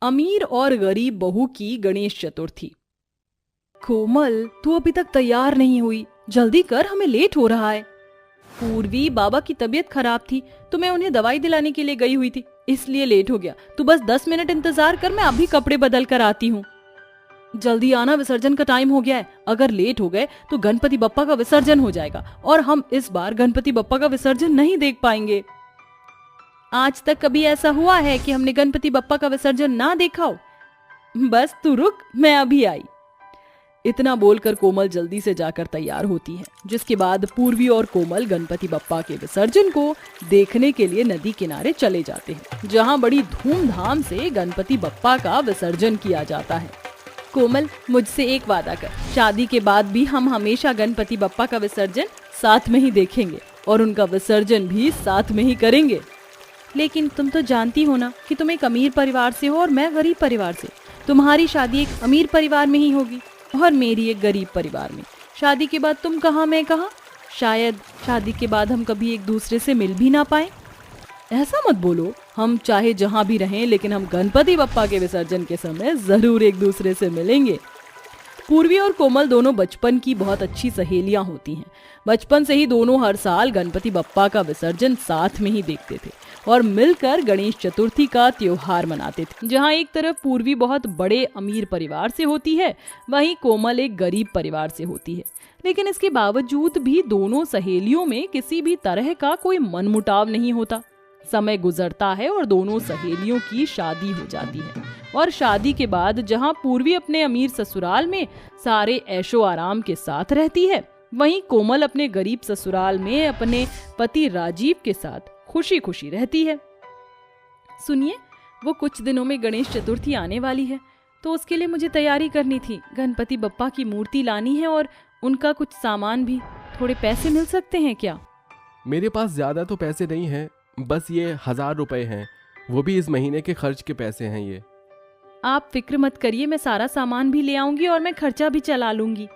अमीर और गरीब बहू की गणेश चतुर्थी। कोमल, तू अभी तक तैयार नहीं हुई, जल्दी कर, हमें लेट हो रहा है। पूर्वी, बाबा की तबीयत खराब थी तो मैं उन्हें दवाई दिलाने के लिए गई हुई थी, इसलिए लेट हो गया। तू बस 10 मिनट इंतजार कर, मैं अभी कपड़े बदल कर आती हूँ। जल्दी आना, विसर्जन का टाइम हो गया है। अगर लेट हो गए तो गणपति बप्पा का विसर्जन हो जाएगा और हम इस बार गणपति बप्पा का विसर्जन नहीं देख पाएंगे। आज तक कभी ऐसा हुआ है कि हमने गणपति बप्पा का विसर्जन ना देखा हो? बस तू रुक, मैं अभी आई। इतना बोलकर कोमल जल्दी से जाकर तैयार होती है, जिसके बाद पूर्वी और कोमल गणपति बप्पा के विसर्जन को देखने के लिए नदी किनारे चले जाते हैं, जहां बड़ी धूमधाम से गणपति बप्पा का विसर्जन किया जाता है। कोमल, मुझसे एक वादा कर, शादी के बाद भी हम हमेशा गणपति बप्पा का विसर्जन साथ में ही देखेंगे और उनका विसर्जन भी साथ में ही करेंगे। लेकिन तुम तो जानती हो ना कि तुम एक अमीर परिवार से हो और मैं गरीब परिवार से। तुम्हारी शादी एक अमीर परिवार में ही होगी और मेरी एक गरीब परिवार में। शादी के बाद तुम कहाँ, मैं कहाँ। शायद शादी के बाद हम कभी एक दूसरे से मिल भी ना पाए। ऐसा मत बोलो, हम चाहे जहाँ भी रहें लेकिन हम गणपति बप्पा के विसर्जन के समय जरूर एक दूसरे से मिलेंगे। पूर्वी और कोमल दोनों बचपन की बहुत अच्छी सहेलियां होती हैं। बचपन से ही दोनों हर साल गणपति बप्पा का विसर्जन साथ में ही देखते थे और मिलकर गणेश चतुर्थी का त्योहार मनाते थे। जहां एक तरफ पूर्वी बहुत बड़े अमीर परिवार से होती है, वहीं कोमल एक गरीब परिवार से होती है। लेकिन इसके बावजूद भी दोनों सहेलियों में किसी भी तरह का कोई मनमुटाव नहीं होता। समय गुजरता है और दोनों सहेलियों की शादी हो जाती है और शादी के बाद जहां पूर्वी अपने अमीर ससुराल में सारे ऐशो आराम के साथ रहती है, वहीं कोमल अपने गरीब ससुराल में अपने पति राजीव के साथ खुशी खुशी रहती है। सुनिए, वो कुछ दिनों में गणेश चतुर्थी आने वाली है, तो उसके लिए मुझे तैयारी करनी थी। गणपति बप्पा की मूर्ति लानी है और उनका कुछ सामान भी। थोड़े पैसे मिल सकते हैं क्या? मेरे पास ज्यादा तो पैसे नहीं हैं, बस ये 1000 रुपए हैं, वो भी इस महीने के खर्च के पैसे हैं ये। आप फिक्र मत करिए, मैं सारा सामान भी ले आऊंगी और मैं खर्चा भी चला लूंगी।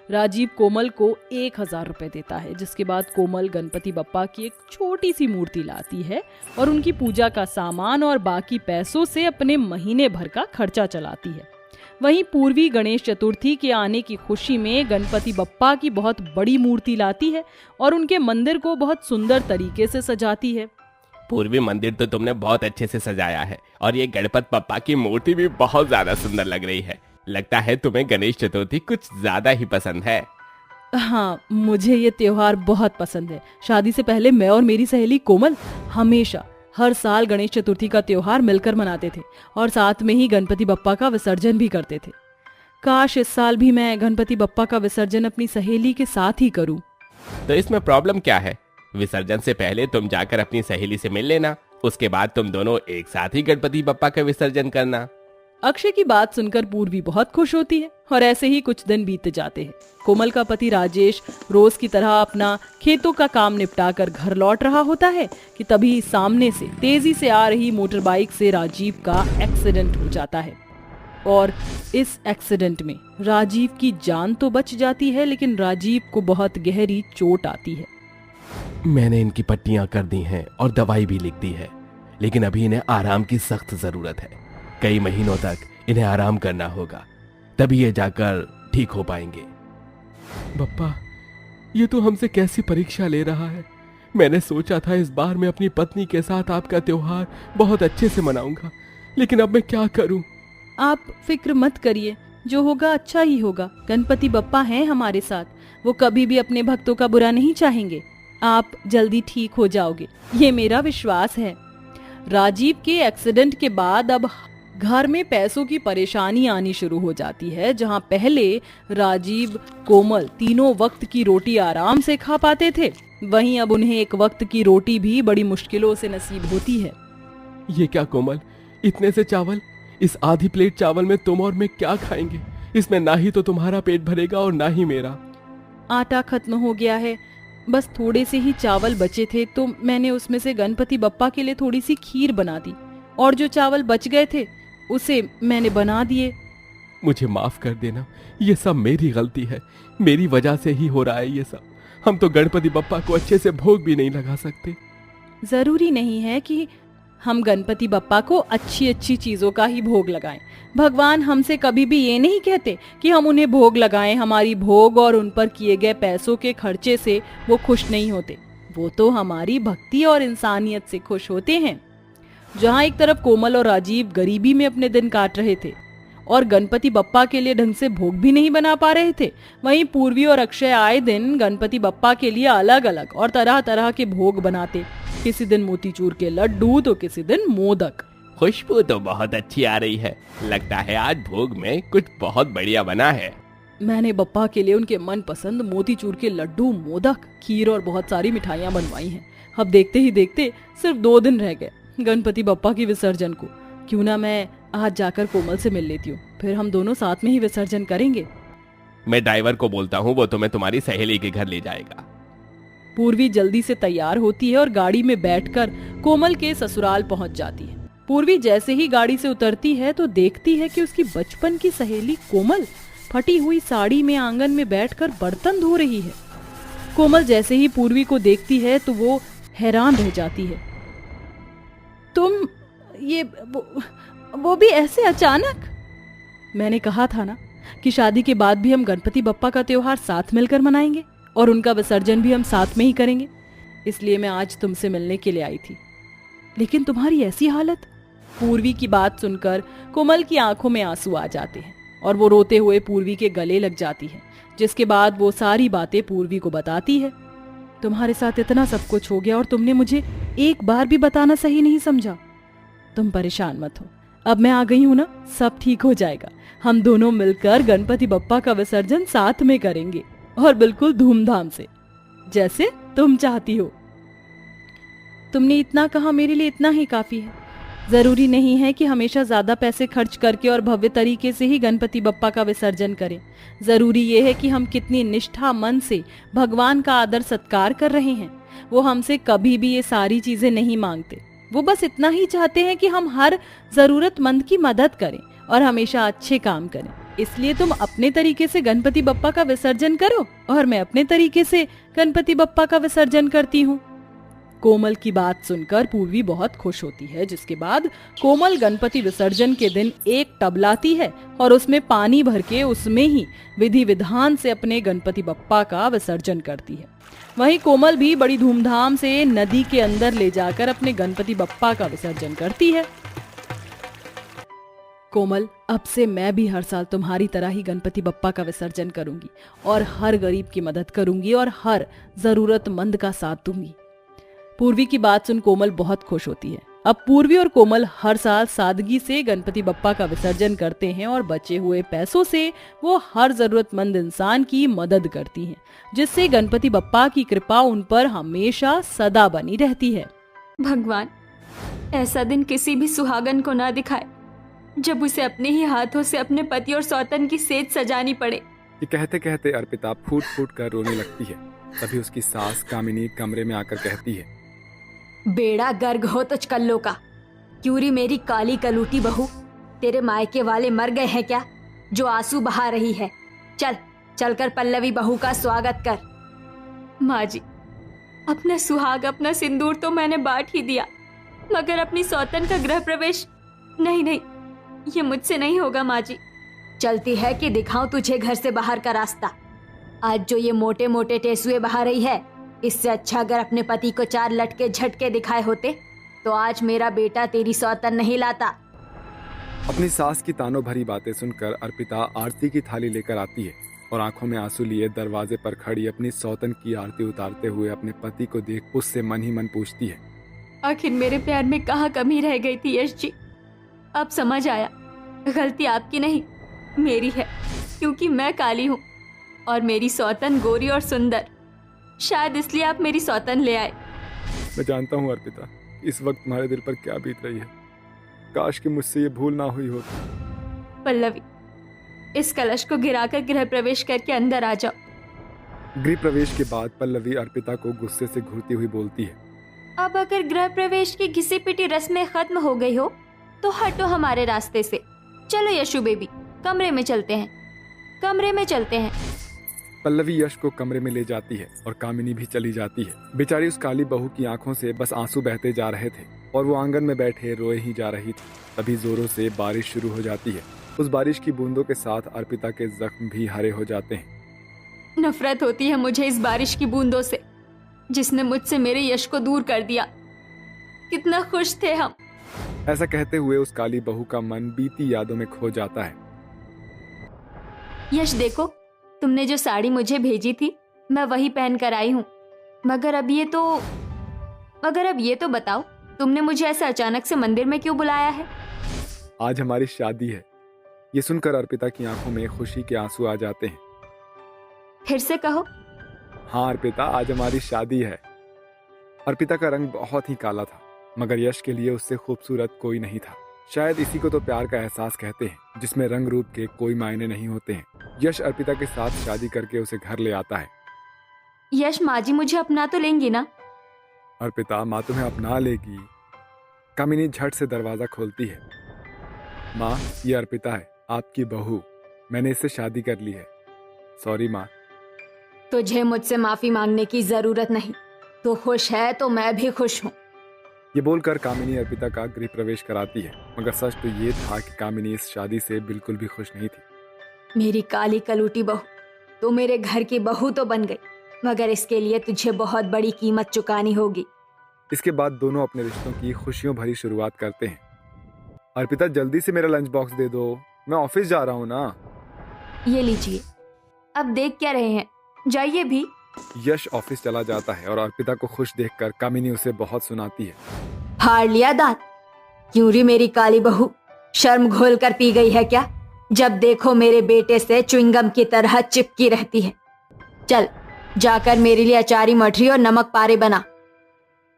राजीव कोमल को 1000 रुपए देता है, जिसके बाद कोमल गणपति बप्पा की एक छोटी सी मूर्ति लाती है और उनकी पूजा का सामान और बाकी पैसों से अपने महीने भर का खर्चा चलाती है। वहीं पूर्वी गणेश चतुर्थी के आने की खुशी में गणपति बप्पा की बहुत बड़ी मूर्ति लाती है और उनके मंदिर को बहुत सुंदर तरीके से सजाती है। पूर्वी, मंदिर तो तुमने बहुत अच्छे से सजाया है और ये गणपति बप्पा की मूर्ति भी बहुत ज्यादा सुंदर लग रही है। लगता है तुम्हें गणेश चतुर्थी कुछ ज्यादा ही पसंद है। हाँ, मुझे ये त्योहार बहुत पसंद है। शादी से पहले मैं और मेरी सहेली कोमल हमेशा हर साल गणेश चतुर्थी का त्योहार मिलकर मनाते थे और साथ में ही गणपति बप्पा का विसर्जन भी करते थे। काश इस साल भी मैं गणपति बप्पा का विसर्जन अपनी सहेली के साथ ही करूं। तो इसमें प्रॉब्लम क्या है? विसर्जन से पहले तुम जाकर अपनी सहेली से मिल लेना, उसके बाद तुम दोनों एक साथ ही गणपति बप्पा का विसर्जन करना। अक्षय की बात सुनकर पूर्वी बहुत खुश होती है और ऐसे ही कुछ दिन बीत जाते हैं। कोमल का पति राजेश रोज की तरह अपना खेतों का काम निपटाकर घर लौट रहा होता है कि तभी सामने से तेजी से आ रही मोटर बाइक से राजीव का एक्सीडेंट हो जाता है और इस एक्सीडेंट में राजीव की जान तो बच जाती है, लेकिन राजीव को बहुत गहरी चोट आती है। मैंने इनकी पट्टियां कर दी हैं और दवाई भी लिख दी है, लेकिन अभी इन्हें आराम की सख्त जरूरत है। कई महीनों तक इन्हें आराम करना होगा, तभी ये जाकर ठीक हो पाएंगे। बप्पा, ये तो हमसे कैसी परीक्षा ले रहा है। मैंने सोचा था इस बार मैं अपनी पत्नी के साथ आपका त्योहार बहुत अच्छे से मनाऊंगा, लेकिन अब मैं क्या करूं? आप फिक्र मत करिए, जो होगा अच्छा ही होगा। गणपति बप्पा हैं हमारे साथ, वो कभी भी अपने भक्तों का बुरा नहीं चाहेंगे। आप जल्दी ठीक हो जाओगे, ये मेरा विश्वास है। राजीव के एक्सीडेंट के बाद अब घर में पैसों की परेशानी आनी शुरू हो जाती है। जहां पहले राजीव कोमल तीनों वक्त की रोटी आराम से खा पाते थे, वहीं अब उन्हें एक वक्त की रोटी भी बड़ी मुश्किलों से नसीब होती है। ये क्या कोमल, इतने से चावल? इस आधी प्लेट चावल में तुम और मैं क्या खाएंगे? इसमें ना ही तो तुम्हारा पेट भरेगा और ना ही मेरा। आटा खत्म हो गया है, बस थोड़े से ही चावल बचे थे तो मैंने उसमें से गणपति बप्पा के लिए थोड़ी सी खीर बना दी और जो चावल बच गए थे उसे मैंने बना दिए। मुझे माफ कर देना, ये सब मेरी गलती है, मेरी वजह से ही हो रहा है ये सब। हम तो गणपति बप्पा को अच्छे से भोग भी नहीं लगा सकते। जरूरी नहीं है कि हम गणपति बप्पा को अच्छी अच्छी चीजों का ही भोग लगाएं। भगवान हमसे कभी भी ये नहीं कहते कि हम उन्हें भोग लगाएं। हमारी भोग और उन पर किए गए पैसों के खर्चे से वो खुश नहीं होते। वो तो हमारी भक्ति और इंसानियत से खुश होते हैं। जहाँ एक तरफ कोमल और राजीव गरीबी में अपने दिन काट रहे थे और गणपति बप्पा के लिए ढंग से भोग भी नहीं बना पा रहे थे, वहीं पूर्वी और अक्षय आए दिन गणपति बप्पा के लिए अलग अलग और तरह तरह के भोग बनाते। किसी दिन मोतीचूर के लड्डू तो किसी दिन मोदक। खुशबू तो बहुत अच्छी आ रही है। लगता है आज भोग में कुछ बहुत बढ़िया बना है। मैंने बप्पा के लिए उनके मनपसंद मोतीचूर के लड्डू, मोदक, खीर और बहुत सारी मिठाइयाँ बनवाई हैं। अब देखते ही देखते सिर्फ 2 दिन रह गए गणपति बप्पा की विसर्जन को। क्यों ना मैं आज जाकर कोमल से मिल लेती हूँ, फिर हम दोनों साथ में ही विसर्जन करेंगे। मैं ड्राइवर को बोलता हूँ, वो तुम्हें तुम्हारी सहेली के घर ले जाएगा। पूर्वी जल्दी से तैयार होती है और गाड़ी में बैठकर कोमल के ससुराल पहुंच जाती है। पूर्वी जैसे ही गाड़ी से उतरती है तो देखती है कि उसकी बचपन की सहेली कोमल फटी हुई साड़ी में आंगन में बैठकर बर्तन धो रही है। कोमल जैसे ही पूर्वी को देखती है तो वो हैरान रह जाती है। तुम ये वो भी ऐसे अचानक? मैंने कहा था ना कि शादी के बाद भी हम गणपति बप्पा का त्योहार साथ मिलकर मनाएंगे और उनका विसर्जन भी हम साथ में ही करेंगे। इसलिए मैं आज तुमसे मिलने के लिए आई थी। लेकिन तुम्हारी ऐसी हालत। पूर्वी की बात सुनकर कोमल की आंखों में आंसू आ जाते हैं और वो रोते हुए पूर्वी के गले लग जाती है, जिसके बाद वो सारी बातें पूर्वी को बताती है। तुम्हारे साथ इतना सब कुछ हो गया और तुमने मुझे एक बार भी बताना सही नहीं समझा। तुम परेशान मत हो, अब मैं आ गई हूं ना, सब ठीक हो जाएगा। हम दोनों मिलकर गणपति बप्पा का विसर्जन साथ में करेंगे और बिल्कुल धूमधाम से, जैसे तुम चाहती हो। तुमने इतना कहा, मेरे लिए इतना ही काफी है। जरूरी नहीं है कि हमेशा ज्यादा पैसे खर्च करके और भव्य तरीके से ही गणपति बप्पा का विसर्जन करें। जरूरी ये है कि हम कितनी निष्ठा मन से भगवान का आदर सत्कार कर रहे हैं। वो हमसे कभी भी ये सारी चीजें नहीं मांगते। वो बस इतना ही चाहते हैं कि हम हर जरूरतमंद की मदद करें और हमेशा अच्छे काम करें। इसलिए तुम अपने तरीके से गणपति बप्पा का विसर्जन करो और मैं अपने तरीके से गणपति बप्पा का विसर्जन करती हूँ। कोमल की बात सुनकर पूर्वी बहुत खुश होती है, जिसके बाद कोमल गणपति विसर्जन के दिन एक टब लाती है और उसमें पानी भर के उसमें ही विधि विधान से अपने गणपति बप्पा का विसर्जन करती है। वहीं कोमल भी बड़ी धूमधाम से नदी के अंदर ले जाकर अपने गणपति बप्पा का विसर्जन करती है। कोमल, अब से मैं भी हर साल तुम्हारी तरह ही गणपति बप्पा का विसर्जन करूंगी और हर गरीब की मदद करूंगी और हर जरूरतमंद का साथ दूंगी। पूर्वी की बात सुन कोमल बहुत खुश होती है। अब पूर्वी और कोमल हर साल सादगी से गणपति बप्पा का विसर्जन करते हैं और बचे हुए पैसों से वो हर जरूरतमंद इंसान की मदद करती हैं, जिससे गणपति बप्पा की कृपा उन पर हमेशा सदा बनी रहती है। भगवान, ऐसा दिन किसी भी सुहागन को ना दिखाए जब उसे अपने ही हाथों से अपने पति और सौतन की सेज सजानी पड़े। ये कहते कहते अर्पिता फूट फूट कर रोने लगती है। तभी उसकी सास कामिनी कमरे में आकर कहती है, बेड़ा गर्ग हो तुझ कल्लो का। क्यूरी मेरी काली कलूटी बहू, तेरे मायके वाले मर गए हैं क्या जो आंसू बहा रही है? चल चलकर पल्लवी बहू का स्वागत कर। माँ जी, अपना सुहाग अपना सिंदूर तो मैंने बांट ही दिया, मगर अपनी सौतन का गृह प्रवेश नहीं, ये मुझसे नहीं होगा माँ जी। चलती है कि दिखाऊं तुझे घर से बाहर का रास्ता। आज जो ये मोटे मोटे टेसुए बहा रही है, इससे अच्छा अगर अपने पति को 4 लटके झटके दिखाए होते तो आज मेरा बेटा तेरी सौतन नहीं लाता। अपनी सास की तानों भरी बातें सुनकर अर्पिता आरती की थाली लेकर आती है और आंखों में आंसू लिए दरवाजे पर खड़ी अपनी सौतन की आरती उतारते हुए अपने पति को देख उससे मन ही मन पूछती है, आखिर मेरे प्यार में कहाँ कमी रह गई थी यश जी? अब समझ आया, गलती आपकी नहीं मेरी है, क्योंकि मैं काली हूँ और मेरी सौतन गोरी और सुंदर। शायद इसलिए आप मेरी सौतन ले आए। मैं जानता हूँ अर्पिता, इस वक्त तुम्हारे दिल पर क्या बीत रही है। काश कि मुझसे ये भूल ना हुई होती। पल्लवी, इस कलश को गिराकर गृह प्रवेश करके अंदर आ जाओ। गृह प्रवेश के बाद पल्लवी अर्पिता को गुस्से से घूरती हुई बोलती है, अब अगर गृह प्रवेश की घिसी पिटी रस्में खत्म हो गई हो तो हटो हमारे रास्ते से। चलो यशु बेबी, कमरे में चलते हैं। पल्लवी यश को कमरे में ले जाती है और कामिनी भी चली जाती है। बेचारी उस काली बहू की आंखों से बस आंसू बहते जा रहे थे और वो आंगन में बैठे रोए ही जा रही थी। तभी जोरों से बारिश शुरू हो जाती है। उस बारिश की बूंदों के साथ अर्पिता के जख्म भी हरे हो जाते हैं। नफरत होती है मुझे इस बारिश की बूंदों से, जिसने मुझसे मेरे यश को दूर कर दिया। कितना खुश थे हम। ऐसा कहते हुए उस काली बहू का मन बीती यादों में खो जाता है। यश देखो, तुमने जो साड़ी मुझे भेजी थी मैं वही पहन कर आई हूँ। मगर अब ये तो बताओ, तुमने मुझे ऐसे अचानक से मंदिर में क्यों बुलाया है? आज हमारी शादी है। ये सुनकर अर्पिता की आंखों में खुशी के आंसू आ जाते हैं। फिर से कहो। हाँ अर्पिता, आज हमारी शादी है। अर्पिता का रंग बहुत ही काला था, मगर यश के लिए उससे खूबसूरत कोई नहीं था। शायद इसी को तो प्यार का एहसास कहते हैं, जिसमें रंग रूप के कोई मायने नहीं होते हैं। यश अर्पिता के साथ शादी करके उसे घर ले आता है। यश, माँ जी मुझे अपना तो लेंगी ना? अर्पिता, माँ तुम्हें अपना लेगी। कामिनी झट से दरवाजा खोलती है। माँ, ये अर्पिता है, आपकी बहू। मैंने इससे शादी कर ली है। सॉरी माँ। तुझे मुझसे माफी मांगने की जरूरत नहीं। तू खुश है तो मैं भी खुश हूँ। ये बोलकर कामिनी अर्पिता का गृह प्रवेश कराती है, मगर सच तो ये था कि कामिनी इस शादी से बिल्कुल भी खुश नहीं थी। मेरी काली कलूटी बहू, तू मेरे घर की बहू तो बन गई, मगर इसके लिए तुझे बहुत बड़ी कीमत चुकानी होगी। इसके बाद दोनों अपने रिश्तों की खुशियों भरी शुरुआत करते हैं। अर्पिता, जल्दी से मेरा लंच बॉक्स दे दो, मैं ऑफिस जा रहा हूँ ना। ये लीजिए। अब देख क्या रहे हैं, जाइए भी। यश ऑफिस चला जाता है और अर्पिता को खुश देखकर कामिनी उसे बहुत सुनाती है। फाड़ लिया दांत? क्यों री मेरी काली बहू, शर्म घोल कर पी गई है क्या? जब देखो मेरे बेटे से च्युइंगम की तरह चिपकी रहती है। चल जाकर मेरे लिए अचारी मठरी और नमक पारे बना।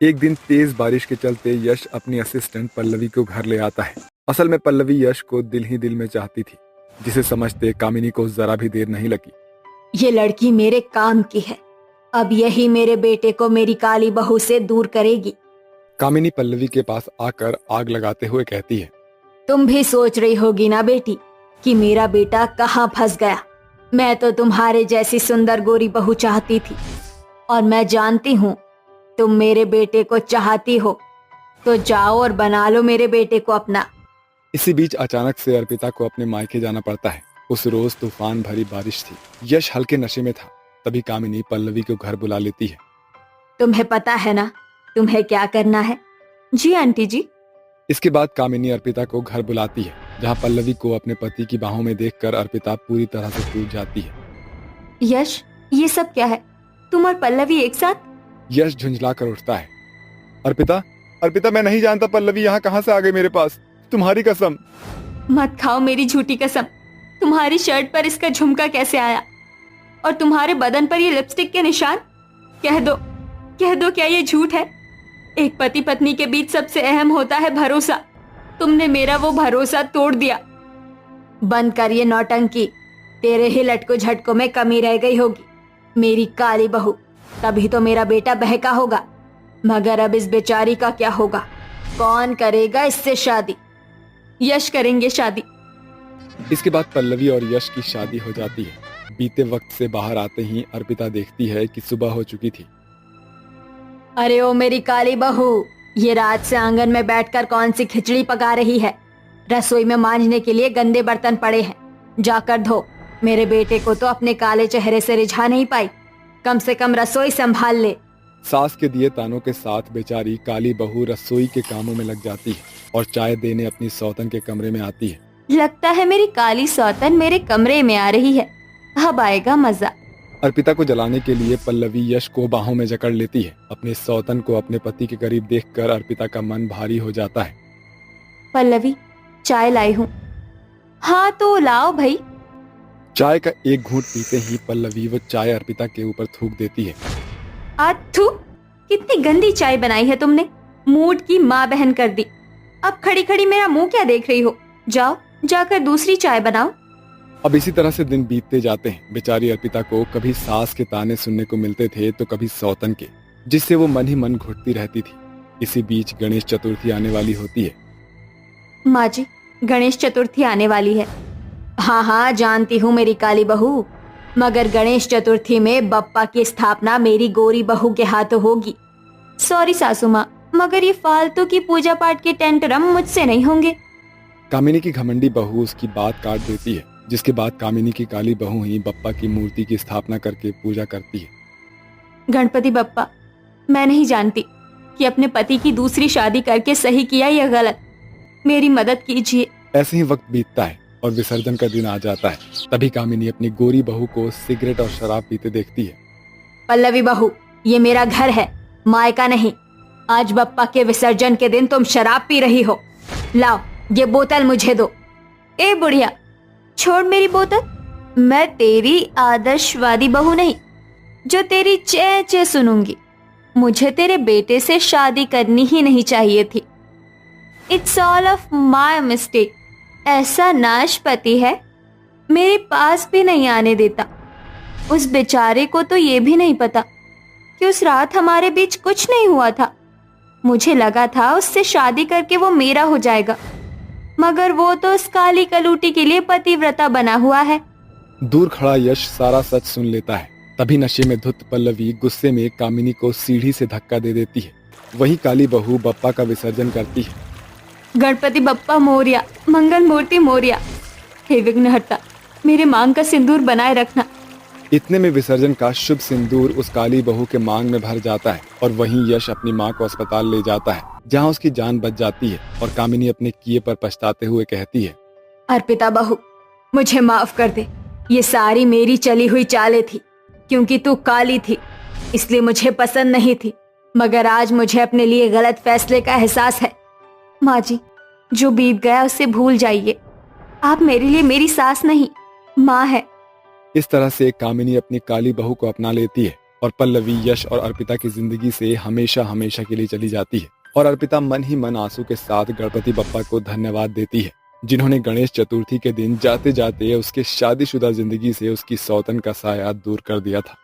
एक दिन तेज बारिश के चलते यश अपनी असिस्टेंट पल्लवी को घर ले आता है। असल में पल्लवी यश को दिल ही दिल में चाहती थी, जिसे समझते कामिनी को जरा भी देर नहीं लगी। ये लड़की मेरे काम की है, अब यही मेरे बेटे को मेरी काली बहू से दूर करेगी। कामिनी पल्लवी के पास आकर आग लगाते हुए कहती है, तुम भी सोच रही होगी ना बेटी कि मेरा बेटा कहाँ फंस गया। मैं तो तुम्हारे जैसी सुंदर गोरी बहू चाहती थी, और मैं जानती हूँ तुम मेरे बेटे को चाहती हो, तो जाओ और बना लो मेरे बेटे को अपना। इसी बीच अचानक से अर्पिता को अपने मायके जाना पड़ता है। उस रोज तूफान भरी बारिश थी। यश हल्के नशे में था। तभी कामिनी पल्लवी को घर बुला लेती है। तुम्हें पता है ना तुम्हें क्या करना है? जी आंटी जी। इसके बाद कामिनी अर्पिता को घर बुलाती है, जहाँ पल्लवी को अपने पति की बाहों में देखकर अर्पिता पूरी तरह से टूट जाती है। यश, ये सब क्या है? तुम और पल्लवी एक साथ? यश झुंझला कर उठता है। अर्पिता, अर्पिता, मैं नहीं जानता पल्लवी यहाँ कहाँ से आ गई मेरे पास। तुम्हारी कसम। मत खाओ मेरी झूठी कसम। तुम्हारी शर्ट पर इसका झुमका कैसे आया? और तुम्हारे बदन पर ये लिपस्टिक के निशान? कह दो क्या ये झूठ है? एक पति पत्नी के बीच सबसे अहम होता है भरोसा। तुमने मेरा वो भरोसा तोड़ दिया। बंद कर ये नौटंकी। तेरे ही लटको झटकों में कमी रह गई होगी मेरी काली बहू, तभी तो मेरा बेटा बहका होगा। मगर अब इस बेचारी का क्या होगा? कौन करेगा इससे शादी? यश करेंगे शादी। इसके बाद पल्लवी और यश की शादी हो जाती है। बीते वक्त से बाहर आते ही अर्पिता देखती है कि सुबह हो चुकी थी। अरे ओ मेरी काली बहू, ये रात से आंगन में बैठकर कौन सी खिचड़ी पका रही है? रसोई में मांजने के लिए गंदे बर्तन पड़े हैं, जाकर धो। मेरे बेटे को तो अपने काले चेहरे से रिझा नहीं पाई, कम से कम रसोई संभाल ले। सास के दिए तानों के साथ बेचारी काली बहू रसोई के कामों में लग जाती है और चाय देने अपनी सौतन के कमरे में आती है। लगता है मेरी काली सौतन मेरे कमरे में आ रही है, अब आएगा मजा। अर्पिता को जलाने के लिए पल्लवी यश को बाहों में जकड़ लेती है। अपने सौतन को अपने पति के करीब देखकर अर्पिता का मन भारी हो जाता है। पल्लवी, चाय लाई हूँ। हाँ तो लाओ भाई। चाय का एक घूंट पीते ही पल्लवी वो चाय अर्पिता के ऊपर थूक देती है। आथू, कितनी गंदी चाय बनाई है तुमने, मूड की माँ बहन कर दी। अब खड़ी खड़ी मेरा मुंह क्या देख रही हो? जाओ जाकर दूसरी चाय बनाओ। अब इसी तरह से दिन बीतते जाते हैं। बेचारी अर्पिता को कभी सास के ताने सुनने को मिलते थे तो कभी सौतन के, जिससे वो मन ही मन घुटती रहती थी। इसी बीच गणेश चतुर्थी आने वाली होती है। माँ जी, गणेश चतुर्थी आने वाली है। हाँ हाँ जानती हूँ मेरी काली बहू, मगर गणेश चतुर्थी में बप्पा की स्थापना मेरी गोरी बहू के हाथों होगी। सॉरी सासू माँ, मगर ये फालतू की पूजा पाठ के टेंटरम मुझसे नहीं होंगे। कामिनी की घमंडी बहू उसकी बात काट देती है, जिसके बाद कामिनी की काली बहू ही बप्पा की मूर्ति की स्थापना करके पूजा करती है। गणपति बप्पा, मैं नहीं जानती कि अपने पति की दूसरी शादी करके सही किया या गलत। मेरी मदद कीजिए। ऐसे ही वक्त बीतता है और विसर्जन का दिन आ जाता है। तभी कामिनी अपनी गोरी बहू को सिगरेट और शराब पीते देखती है। पल्लवी बहू, ये मेरा घर है, मायका नहीं। आज बप्पा के विसर्जन के दिन तुम शराब पी रही हो। लाओ, ये बोतल मुझे दो। ए बुढ़िया, छोड़ मेरी बोतल। मैं तेरी आदर्शवादी बहू नहीं जो तेरी चे चे सुनूंगी। मुझे तेरे बेटे से शादी करनी ही नहीं चाहिए थी। It's all of my mistake. ऐसा नाशपति है, मेरे पास भी नहीं आने देता। उस बेचारे को तो ये भी नहीं पता कि उस रात हमारे बीच कुछ नहीं हुआ था। मुझे लगा था उससे शादी करके वो मेरा हो जाएगा, मगर वो तो उस काली कलूटी के लिए पतिव्रता बना हुआ है। दूर खड़ा यश सारा सच सुन लेता है। तभी नशे में धुत पल्लवी गुस्से में कामिनी को सीढ़ी से धक्का दे देती है। वही काली बहू बप्पा का विसर्जन करती है। गणपति बप्पा मोरिया, मंगल मूर्ति मोरिया। हे विघ्नहर्ता, मेरे मांग का सिंदूर बनाए रखना। इतने में विसर्जन का शुभ सिंदूर उस काली बहू के मांग में भर जाता है और वहीं यश अपनी मां को अस्पताल ले जाता है, जहां उसकी जान बच जाती है और कामिनी अपने किए पर पछताते हुए कहती है, अर्पिता बहू, मुझे माफ कर दे। ये सारी मेरी चली हुई चालें थी, क्योंकि तू काली थी इसलिए मुझे पसंद नहीं थी। मगर आज मुझे अपने लिए गलत फैसले का एहसास है। माँ जी, जो बीत गया उसे भूल जाइए। आप मेरे लिए मेरी सास नहीं, माँ है। इस तरह से कामिनी अपनी काली बहू को अपना लेती है और पल्लवी यश और अर्पिता की जिंदगी से हमेशा हमेशा के लिए चली जाती है। और अर्पिता मन ही मन आंसू के साथ गणपति बप्पा को धन्यवाद देती है, जिन्होंने गणेश चतुर्थी के दिन जाते जाते उसके शादीशुदा जिंदगी से उसकी सौतन का साया दूर कर दिया था।